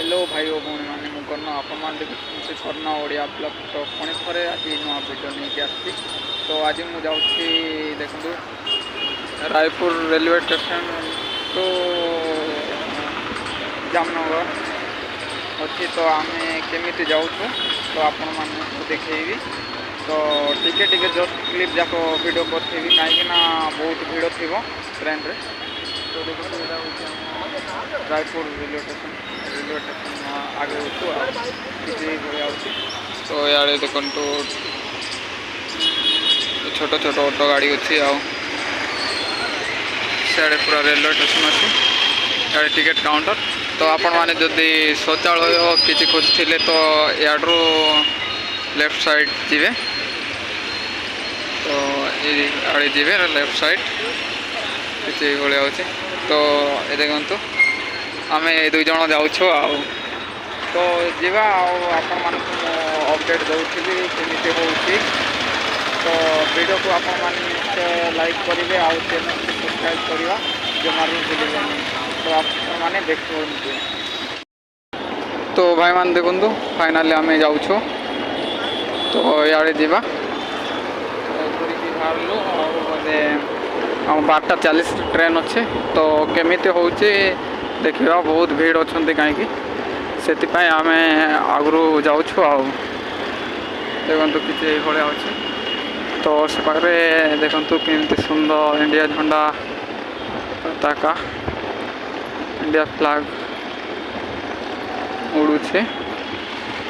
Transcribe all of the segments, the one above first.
Hello भाई और भौणी मैंने मुझे आपण देखते स्वर्णा ओडिया ब्लॉग तो पुणी थे आज नुआ भिडियो नहीं आसी। तो आज मुझे जाऊँगी देखो रायपुर रेलवे स्टेशन तो जामनगर अच्छी तो आम केमी जाऊँ तो आपण मानक देखी तो टिके जस्ट क्लिप जाक वीडियो करी कहीं बहुत भीड़ थी ट्रेन रे। तो देखो रायपुर रेलवे स्टेशन आगे किसी तो यार देखो छोट छोट ऑटो गाड़ी अच्छी आड़े पूरा रेलवे स्टेशन अच्छे टिकेट काउंटर। तो आपण मैंने जदि शौचालय किसी खोजुले तो याड्रु लेफ्ट साइड जीवे तो आड़े जीवे लेफ्ट साइड किसी भाया अच्छे। तो ये देखु आम दुई जन जाऊँ तो जीवा आपण मानक अपडेट दूसरी केमी हो। तो वीडियो को आपण मैंने लाइक करेंगे आउ चैनल को सब्सक्राइब करवा जमार भी भूलें। तो आपने देख तो भाई मान देखु फाइनाली आम जाऊँ तो याड़े जीवा बाहर बोले 12:40 ट्रेन अच्छे। तो केमी हो देखा बहुत भीड़ अच्छा कहीं से आम आगु जाऊँ देखु किसी भाया अच्छे। तो से पाखे देखु केमती सुंदर इंडिया झंडा पताका इंडिया फ्लैग उड़ूचे।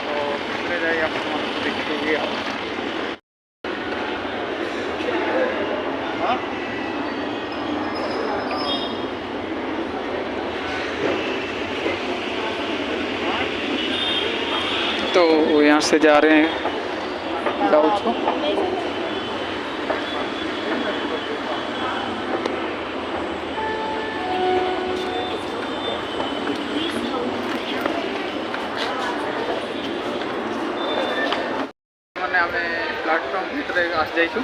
तो जाए देखिए तो यहाँ से जा रहे हैं जाऊँ मैंने आम प्लाटफर्म भर आस जाइछु।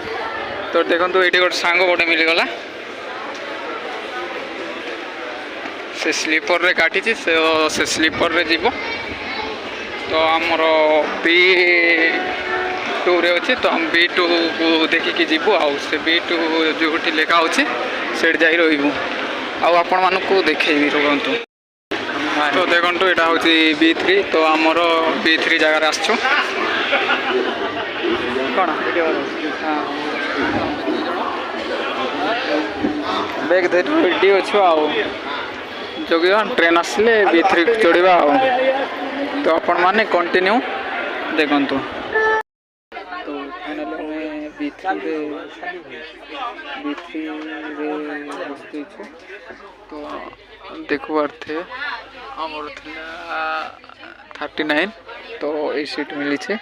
तो देखो ये गोटे सांग गोटे मिलगला से स्लीपर रे काटी से स्लीपर रे जीवो। तो आमर B2 रे अच्छे तो हम B2 को देखिकी जीवु आउ से B2 जो लेखा अच्छे से जाई रही आपण मानक देखी रुहतु। तो देखो यहाँ हूँ B3 तो आमर B3 जगार आसछु कौन बैग रेडी अच्छु आउ जगह ट्रेन आसले B3 चढ़ा तो आपण माने कंटिन्यू देखु। तो फाइनली हमें B3 रे बसते तो देखबार थे आमर थिला 39 तो ये सीट मिली छे। आ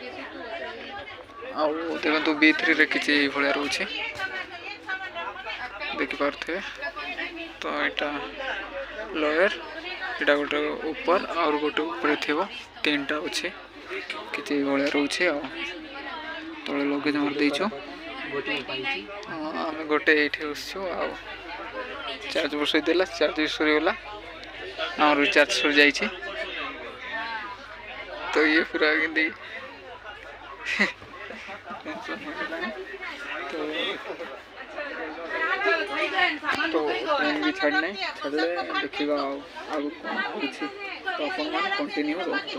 देखो B3 रे किसी भाया रोचे देखिपारे। तो यहाँ लोअर यहाँ गोटे ऊपर और गोटे ऊपर थी 3टा अच्छे किसी भाया रोचे तले लगेज मार देचु आम गोटे ये बसचु चार्ज बसईदेला चार्ज सरीगला आम रिचार्ज सरी जाइए। तो ये पूरा कि तो ट्रेन भी छाड़ने छाड़े देखा आगे कौन किसी तो अपन मैंने कंटिन्यू रोकते।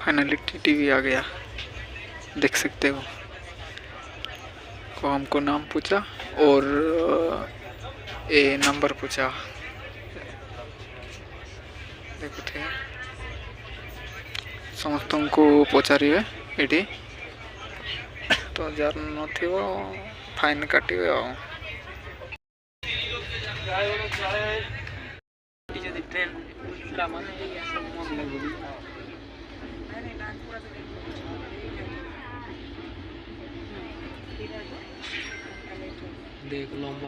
फाइनली TTV आ गया देख सकते हो। को हमको नाम पूछा और ए नंबर पूछा देखो थे समस्त को पचारे ये तो जार न फाइन काटे देख लंबा